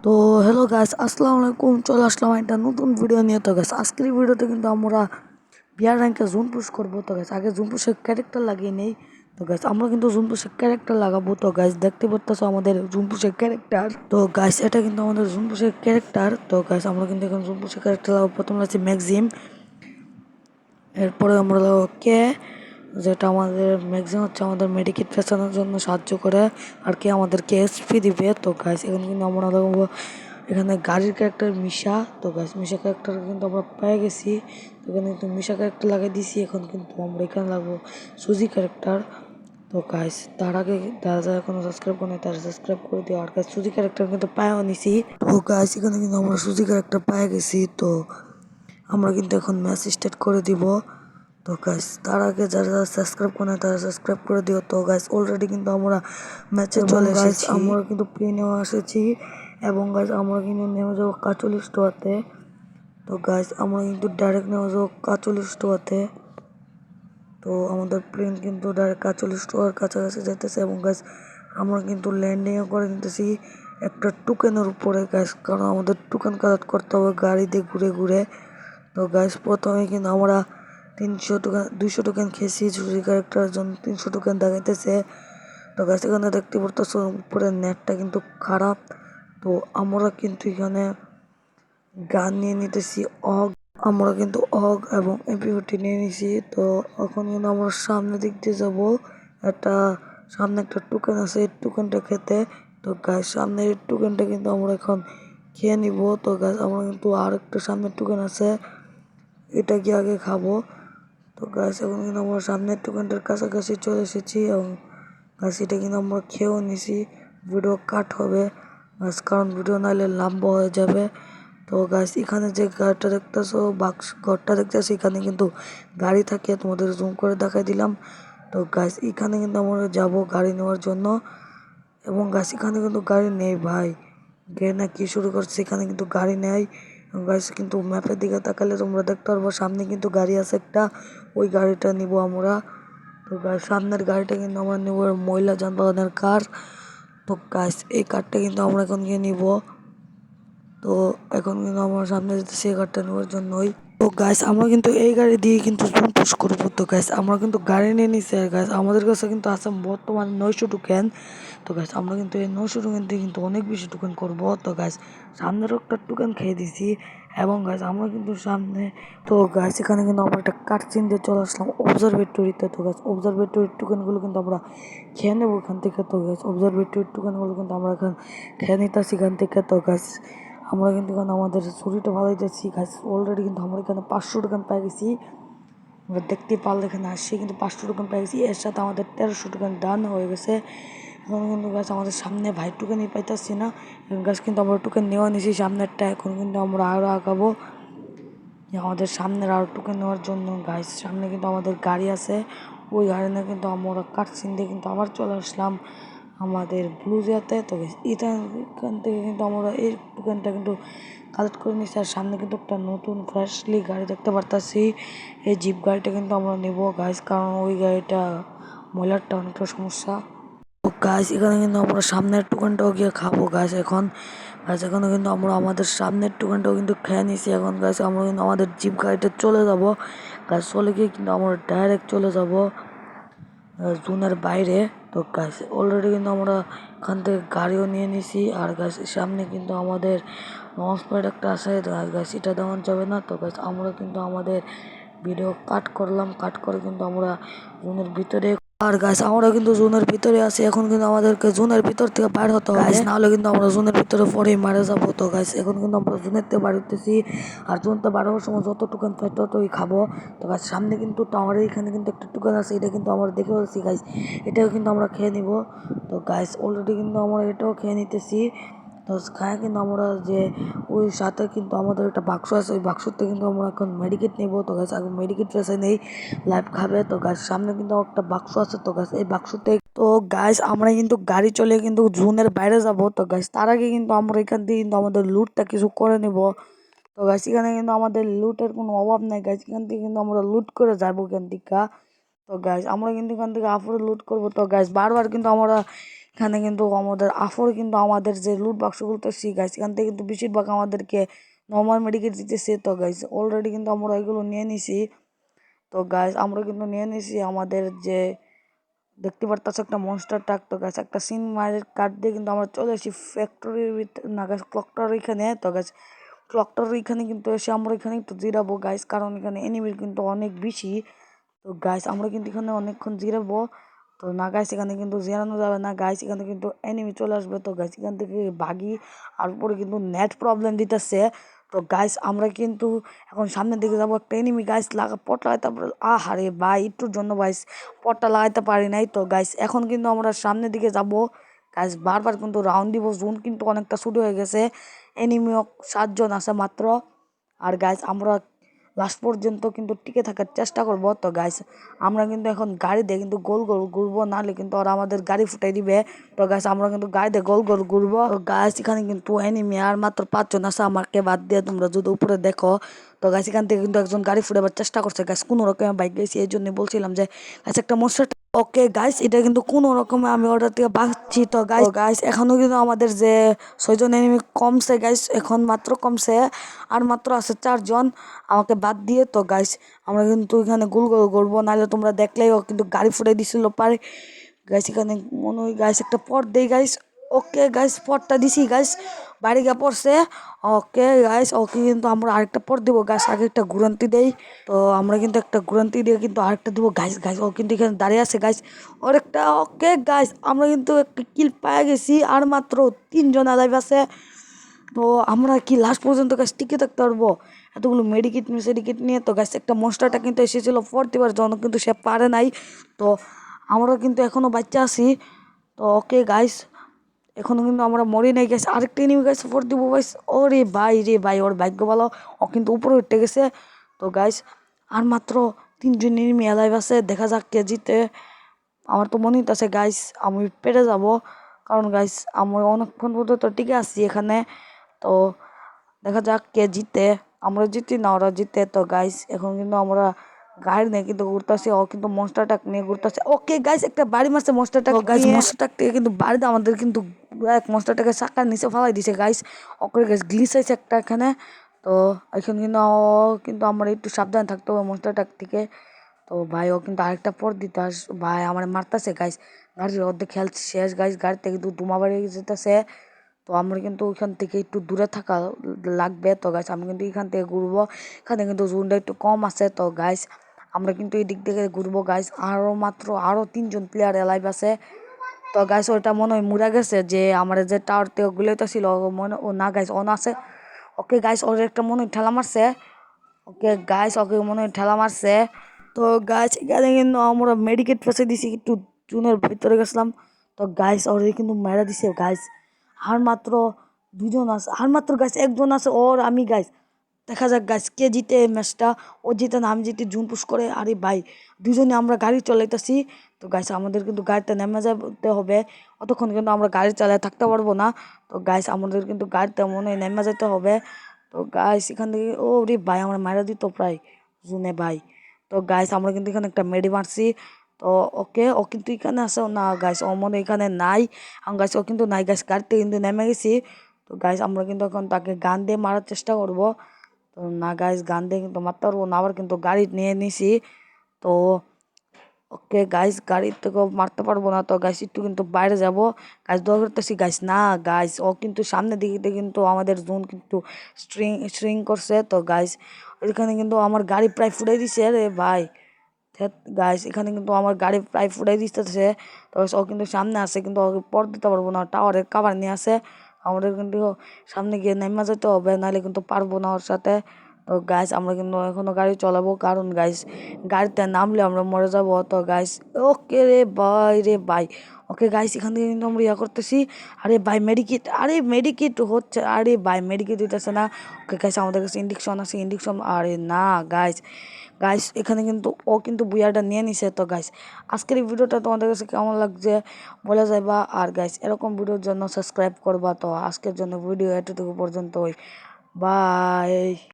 তো hello guys, আসসালামু আলাইকুম। চলে আসলাম একটা নতুন ভিডিও নিয়ে। তো গাইস আজকের এই ভিডিওতে কিন্তু আমরা বিয়ার র্যাঙ্কে জুন পুশ করবো। তো গাইস আগে জুন পুশের ক্যারেক্টার লাগিয়ে নেই। তো গাইস আমরা কিন্তু জুন পুশের ক্যারেক্টার লাগাবো। তো গাইস দেখতে পারতেছো আমাদের জুন পুশের ক্যারেক্টার। তো গাইস এটা কিন্তু আমাদের জুন পুশের ক্যারেক্টার। তো গাইস আমরা কিন্তু এখন জুন পুশের ক্যারেক্টার লাগাবো। প্রথমে আছে ম্যাক্সিম, এরপরে আমরা লাগাবো কে, যেটা আমাদের ম্যাক্সিমাম হচ্ছে আমাদের মেডিকেট ফেসানোর জন্য সাহায্য করে আর কি আমাদেরকে এসপি দিবে। তো গাইস এখন কিন্তু আমরা লাগাবো এখানে গাড়ির ক্যারেক্টার মিশা। তো গাইস মিশা ক্যারেক্টার কিন্তু আমরা পেয়ে গেছি। তো এখানে কিন্তু মিশা ক্যারেক্টার লাগিয়ে দিছি। এখন কিন্তু আমরা এখানে লাগবো সুজি ক্যারেক্টার। তো গাইস তার আগে যারা যারা এখনো সাবস্ক্রাইব করে তারা সাবস্ক্রাইব করে দিও। আর গাইস সুজি ক্যারেক্টার কিন্তু পায়েও নিছি। তো গাইস এখানে কিন্তু আমরা সুজি ক্যারেক্টার পেয়ে গেছি। তো আমরা কিন্তু এখন ম্যাচ স্টার্ট করে দিব। তো গাইস তার আগে যারা সাবস্ক্রাইব করে তারা সাবস্ক্রাইব করে দিও। তো গাইস অলরেডি কিন্তু আমরা ম্যাচে চলে এসেছি। আমরা কিন্তু প্লে নেওয়া এসেছি এবং গাইস আমরা কিন্তু নেমে যাবো কাচলি স্টোয়াতে। তো গাইস আমরা কিন্তু ডাইরেক্ট নেমে যাবো কাচলি স্টোয়াতে। তো আমাদের প্লেন কিন্তু ডাইরেক্ট কাচলি স্টোয়ার কাছাকাছি যাইতেছে এবং গাইস আমরা কিন্তু ল্যান্ডিংও করে নিতেছি একটা টোকেনের উপরে গাইস, কারণ আমাদের টোকেন কালেক্ট করতে হবে গাড়ি দিয়ে ঘুরে ঘুরে। তো গাইস প্রথমে কিন্তু আমরা 300 টোকেন 200 টোকেন খেয়েছি চুরি ক্যারেক্টারের জন্য। 300 টোকেন দেখাইতেছে। তো গাইস এখানে দেখতে পারতেছো উপরে নেটটা কিন্তু খারাপ। তো আমরা কিন্তু এখানে গান নিয়ে নিতেছি অগ। আমরা কিন্তু অগ এবং এমপি40 নিয়ে নিছি। তো এখন কিন্তু আমরা সামনের দিক দিয়ে যাবো। একটা সামনে একটা টোকেন আছে, এই টোকেনটা খেতে। তো গাইস সামনের এই টোকেনটা কিন্তু আমরা এখন খেয়ে নিব। তো গাইস আমরা কিন্তু আর একটা সামনের টোকেন আছে, এটা কি আগে খাবো। তো গাইস এখন কিন্তু আমরা সামনের টোকেনটার কাছাকাছি চলে এসেছি এবং গাইস এটা কিন্তু আমরা খেয়েও নিছি। ভিডিও কাট হবে গাইস, কারণ ভিডিও নাইলে লম্বা হয়ে যাবে। তো গাইস এখানে যে গাড়িটা দেখতেছো, বাক্স ঘরটা দেখতেছো, এখানে কিন্তু গাড়ি থাকে, তোমাদের জুম করে দেখাই দিলাম। তো গাইস এখানে কিন্তু আমরা যাব গাড়ি নেওয়ার জন্য এবং গাইস এখানে কিন্তু গাড়ি নেই ভাই। গে না কি শুরু করছে, এখানে কিন্তু গাড়ি নেই। গাইস কিন্তু ম্যাপের দিকে তাকালে তোমরা দেখতে পারবো সামনে কিন্তু গাড়ি আছে একটা, ওই গাড়িটা নিব আমরা। তো গাইস সামনের গাড়িটা কিন্তু আমরা নিব ময়লা যানবাহনের কার। তো গাইস এই কারটা কিন্তু আমরা এখন গিয়ে নিব। তো এখন কিন্তু আমার সামনে যেতেছি এই কারটা নেওয়ার জন্যই। তো গাইস আমরা কিন্তু এই গাড়ি দিয়ে কিন্তু জুম পুশ করবো। তো গাইস আমরা কিন্তু গাড়ি নিয়ে নিছি আর গাইস আমাদের কাছে কিন্তু আছে বর্তমানে 900 টোকেন। তো গাইস আমরা কিন্তু এই 900 টোকেন দিয়ে কিন্তু অনেক বেশি টোকেন করবো। তো গাইস সামনের একটা টোকেন খেয়ে দিছি এবং গাইস আমরা কিন্তু সামনে, তো গাইস এখানে কিন্তু আমরা একটা কাটচিন দিয়ে চলে আসলাম অবজারভেটরিতে। তো গাইস অবজারভেটরির টোকেনগুলো কিন্তু আমরা খেয়ে নেবো এখান থেকে। তো গাইস অবজারভেটরির টোকেনগুলো কিন্তু আমরা এখন খেয়ে নিতেছি এখান থেকে। তো গাইস আমরা কিন্তু এখানে আমাদের ছুরিটা ভালো যাচ্ছি গাইস। অলরেডি কিন্তু আমরা এখানে 500 টোকেন পেয়ে গেছি। আমরা দেখতে পারলে এখানে আসছি কিন্তু 500 টোকেন পেয়ে গেছি, এর সাথে আমাদের 1300 টোকেন ডান হয়ে গেছে। এখন কিন্তু গাছ আমাদের সামনে ভাই টোকেনই পাইতেছি না। এখন গাছ কিন্তু আমরা টোকেন নেওয়া নিয়েছি সামনেরটা। এখন কিন্তু আমরা আরও আগাবো আমাদের সামনের আরও টোকেন নেওয়ার জন্য। গাইস সামনে কিন্তু আমাদের গাড়ি আছে, ওই গাড়ি নিয়ে কিন্তু আমরা কাটসিন দিয়ে কিন্তু আবার চলে আসলাম আমাদের ব্লুজিয়াতে। তো এখান থেকে কিন্তু আমরা এই টোকেনটা কিন্তু কালেক্ট করে নিচ্ছি। আর সামনে কিন্তু একটা নতুন ফ্রেশলি গাড়ি দেখতে পারতাছি, এই জিপ গাড়িটা কিন্তু আমরা নেব গাইস, কারণ ওই গাড়িটা ময়লারটা অনেকটা সমস্যা। তো গাইস এখানে কিন্তু আমরা সামনের টোকেনটাও গিয়ে খাবো গাইস এখন। গাইস এখানে কিন্তু আমরা আমাদের সামনের টোকেনটাও কিন্তু খেয়ে নিছি। এখন গাইস আমরা কিন্তু আমাদের জিপ গাড়িতে চলে যাব গাইস। চলে গিয়ে কিন্তু আমরা ডাইরেক্ট চলে যাব জোনের বাইরে। তো গাইস অলরেডি কিন্তু আমরা এখান থেকে গাড়িও নিয়ে নিছি। আর গাইস সামনে কিন্তু আমাদের লঞ্চ প্যাড একটা আছে, গাইস এটা দেওয়া যাবে না। তো গাইস আমরা কিন্তু আমাদের ভিডিও কাট করলাম, কাট করে কিন্তু আমরা জোনের ভিতরে, আর গাইস আমরা কিন্তু জোনের ভিতরে আছি। এখন কিন্তু আমাদেরকে জোনের ভিতর থেকে বাইর হতে হবে, না হলে কিন্তু আমরা জোনের ভিতরে পরেই মারা যাবো। তো গাইস এখন কিন্তু আমরা জোনের থেকে বাইর হতেছি। আর জোন থেকে বাইর হওয়ার সময় যত টোকেন পাই ততই খাবো। তো গাইস সামনে কিন্তু টাওয়ারের এখানে কিন্তু একটা টোকেন আছে, এটা কিন্তু আমরা দেখে ফেলছি গাইস, এটাও কিন্তু আমরা খেয়ে নিব। তো গাইস অলরেডি কিন্তু আমরা এটাও খেয়ে নিতেছি। তো খায় কিন্তু আমরা যে ওই সাথে কিন্তু আমাদের একটা বাক্স আছে, ওই বাক্সতে কিন্তু আমরা এখন মেডিকেট নেবো। তো গাছ আগে মেডিকেট ফেসে নেই, লাইভ খাবে। তো গাছ সামনে কিন্তু একটা বাক্স আছে, তো গাছ এই বাক্সতে, তো গাইস আমরা কিন্তু গাড়ি চলে কিন্তু জোনের বাইরে যাব। তো গাইস তার আগে কিন্তু আমরা এখান থেকে কিন্তু আমাদের লুটটা কিছু করে নেব। তো গাইস এখানে কিন্তু আমাদের লুটের কোনো অভাব নাই গাইস, এখান থেকে কিন্তু আমরা লুট করে যাবো এখান থেকে। তো গাইস আমরা কিন্তু এখান থেকে আফরে লুট করবো। তো গাইস বারবার কিন্তু আমরা এখানে কিন্তু আমাদের আফর কিন্তু আমাদের যে লুট বাক্সগুলো করতেছি গাইস, এখান থেকে কিন্তু বেশিরভাগ আমাদেরকে নর্মাল মেডিকেট দিতেছে। তো গাইস অলরেডি কিন্তু আমরা এগুলো নিয়ে নিছি। তো গাইস আমরা কিন্তু নিয়ে নিছি আমাদের যে দেখতে পারতাছো একটা মনস্টার ট্রাক। তো গাছ একটা সিন মারের কাট দিয়ে কিন্তু আমরা চলে এসেছি ফ্যাক্টরির না গাছ ক্লকটার এখানে। তো গাছ ক্লকটার এখানে কিন্তু এসে আমরা এখানে একটু জিরাবো গাইস, কারণ এখানে এনিমির কিন্তু অনেক বেশি। তো গাইস আমরা কিন্তু এখানে অনেকক্ষণ জিরাবো। তো না গাইস এখানে কিন্তু জিরানো যাবে না গাইস, এখানে কিন্তু এনিমি চলে আসবে। তো গাইস এখান থেকে ভাগি, আর উপরে কিন্তু নেট প্রবলেম দিতেছে। তো গাইস আমরা কিন্তু এখন সামনের দিকে যাবো, একটা এনিমি গাইস পট লাগাইতে আহারে ভাই একটুর জন্য গাইস পটটা লাগাইতে পারি নাই। তো গাইস এখন কিন্তু আমরা সামনের দিকে যাব গাইস, বারবার কিন্তু রাউন্ড দিব, জোন কিন্তু অনেকটা ছোট হয়ে গেছে, এনিমিও 7 জন আছে মাত্র। আর গাইস আমরা লাস্ট পর্যন্ত কিন্তু টিকে থাকার চেষ্টা করব। তো গাইস আমরা কিন্তু এখন গাড়ি দিয়ে কিন্তু গোল গোল ঘুরবো, নাহলে কিন্তু ওরা আমাদের গাড়ি ফুটাই দিবে। তো গাইস আমরা কিন্তু গাড়ি দিয়ে গোল গোল ঘুরবো। তো গাইস এখানে কিন্তু এনিমি আর মাত্র 5 জন আছে আমাকে বাদ দিয়ে, তোমরা যদি উপরে দেখো। তো গাইস এখান থেকে কিন্তু একজন গাড়ি ফুটাবার চেষ্টা করছে গাইস, কোনো রকমে বাইক গেছি, এই জন্য বলছিলাম যে গাইস একটা মনস্টার। ওকে গাইস এটা কিন্তু কোনো রকমে আমি অর্ডার থেকে বাঁচছি। তো গাইস এখনো কিন্তু আমাদের যে 6 জন এনিমি কমছে গাইস, এখন মাত্র কমছে, আর মাত্র আছে 4 জন আমাকে বাদ দিয়ে। তো গাইস আমরা কিন্তু এখানে গোল গোল করবো, নাহলে তোমরা দেখলেই ও কিন্তু গাড়ি ফুটাই দিছিল পারে গাইস। এখানে মনে হয় গাইস একটা পট দেই গাইস। ওকে গাইস পটটা দিছি গাইস, বাড়ি গিয়ে পড়ছে। ওকে গাইস ওকে কিন্তু আমরা আরেকটা পট দিব গাইস, আগে একটা ঘুরান্তি দেই। তো আমরা কিন্তু একটা ঘুরান্তি দিয়ে কিন্তু আরেকটা দিব গাইস। গাইস ও কিন্তু এখানে দাঁড়িয়ে আছে গাইস, ওর একটা। ওকে গাইস আমরা কিন্তু একটা কিল পেয়ে গেছি, আর মাত্র 3 জন লাইভ আছে। তো আমরা কি লাস্ট পর্যন্ত গাছ টিকে থাকতে পারবো এতগুলো মেডিকেট নিয়ে? তো গাছ একটা মনস্টারটা কিন্তু এসেছিল ফোর্থবার জন্য, কিন্তু সে পারে নাই। তো আমরা কিন্তু এখনো বাচ্চা আছি। তো ওকে গাইস এখনো কিন্তু আমরা মরি নাই গেছে, আরেকটা এনিমি গাইস ফোর দিব গাইস। ও রে ভাই ওর ভাগ্য ভালো, ও কিন্তু উপরে উঠে গেছে। তো গাইস আর মাত্র 3 জন এনিমি লাইভ আছে, দেখা যাক কে জিতে। আমার তো মনে হইতেছে গাইস আমি পেরে যাব, কারণ গাইস আমি অনেকক্ষণ পর্যন্ত টিকে আছি এখানে। তো দেখা যাক কে জিতে, আমরা জিতি না ওরা জিতে। তো গাইস এখন কিন্তু আমরা গাড়ি নিয়ে কিন্তু ঘুরতেছি, ও কিন্তু মনস্টার ট্রাক নিয়ে ঘুরতেছে। ওকে গাইস একটা বাড়ি মারছে monster truck guys, monster truck থেকে কিন্তু বাড়িতে আমাদের কিন্তু এক মনস্টার ট্রাকের চাকার নিচে ফালাই দিছে গাইস। ওকে গাইস গ্লিচ আছে একটা এখানে। তো এখন কিন্তু কিন্তু আমরা একটু সাবধানে থাকতে হবে মনস্টার ট্রাক থেকে। তো ভাই ও কিন্তু আরেকটা পর দিতে ভাই আমার মারতেছে গাইস, গাড়ির অর্ধেক হেলথ শেষ গাইস, গাড়িতে কিন্তু ধুমা বাড়ি যেতেছে। তো আমরা কিন্তু ওইখান থেকে একটু দূরে থাকা লাগবে। তো গাইস আমি কিন্তু এখান থেকে ঘুরবো, এখানে কিন্তু জোনটা একটু কম আছে। তো গাইস আমরা কিন্তু এই দিক থেকে ঘুরবো গাইস, আরো 3 জন প্লেয়ার লাইভ আছে। তো গাইস ওইটা মনে হয় মুড়া গেছে, যে আমার যে টাওয়ার থেকে গুলোটা ছিল মনে ও না গাইস অন আছে। ওকে গাইস ওর একটা মনে হয় ঠেলা মারছে। ওকে গাইস ওকে মনে হয় ঠেলা মারছে। তো গাইস এখানে কিন্তু আমরা মেডিকেট ফেসে দিছি, একটু জুনের ভিতরে গেছিলাম। তো গাইস ওর কিন্তু মেরা দিছে গাইস, আর মাত্র 2 জন আছে, আর মাত্র গাইস 1 জন আছে ওর আমি গাইস। দেখা যাক গাইস কে জিতে এই ম্যাচটা, ও জিতে না আমি জিতে, জুন পুশ করে। আরে ভাই 2 জনে আমরা গাড়ি চালাইতেছি। তো গাইস আমাদের কিন্তু গাড়িতে নেমে যেতে হবে, অতক্ষণ কিন্তু আমরা গাড়ি চালায় থাকতে পারবো না। তো গাইস আমাদের কিন্তু গাড়িতে মনে হয় নেমে যেতে হবে। তো গাইস এখান থেকে ও রে ভাই আমরা মারা দিত প্রায় জুনে ভাই। তো গাইস আমরা কিন্তু এখানে একটা মেডি মারছি। তো ওকে ও কিন্তু এখানে আছে না গাইস, ও মনে হয় এখানে নাই। গাইস ও কিন্তু নাই গাইস, গাড়িতে কিন্তু নেমে গেছি। তো গাইস আমরা কিন্তু এখন তাকে গান দিয়ে মারার চেষ্টা করব। তো না গাইস গান দিয়ে কিন্তু মারতে পারবো না, আবার কিন্তু গাড়ি নিয়ে নিছি। তো ওকে গাইস গাড়ির থেকেও মারতে পারবো না। তো গাইস একটু কিন্তু বাইরে যাব গাইস, দোয়া করতেছি গাইস না গাইস ও কিন্তু সামনের দিকে কিন্তু আমাদের জোন কিন্তু স্ট্রিং করছে। তো গাইস এখানে কিন্তু আমার গাড়ি প্রায় ফুটাই দিছে রে ভাই। গাইস এখানে কিন্তু আমার গাড়ি প্রায় ফুটাই দিতেছে। তো ও কিন্তু সামনে আছে, কিন্তু ওকে পর দিতে পারবো না, টাওয়ারের কাভার নিয়ে আছে। আমাদের কিন্তু সামনে গিয়ে নেমে যেতে হবে, নাহলে কিন্তু পারবো না ওর সাথে। তো গাইস আমরা কিন্তু এখনো গাড়ি চালাবো, কারণ গাইস গাড়িতে নামলে আমরা মরে যাবো। তো গাইস ওকে রে ভাই ওকে গাইস এখান থেকে কিন্তু আমরা ইয়া করতেছি। আরে ভাই মেডিকেট, আরে মেডিকেট হচ্ছে, আরে ভাই মেডিকেট দিতেছে না। ওকে গাইস আমাদের কাছে ইন্ডেকশন আছে, ইন্ডেকশন আরে না গাইস। গাইস এখানে কিন্তু ও কিন্তু বুয়াটা নিয়ে নিছে। তো গাইস আজকের এই ভিডিওটা তোমাদের কাছে কেমন লাগছে বলে যাইবা, আর গাইস এরকম ভিডিওর জন্য সাবস্ক্রাইব করবা। তো আজকের জন্য ভিডিও এতটুকু পর্যন্তই, বাই।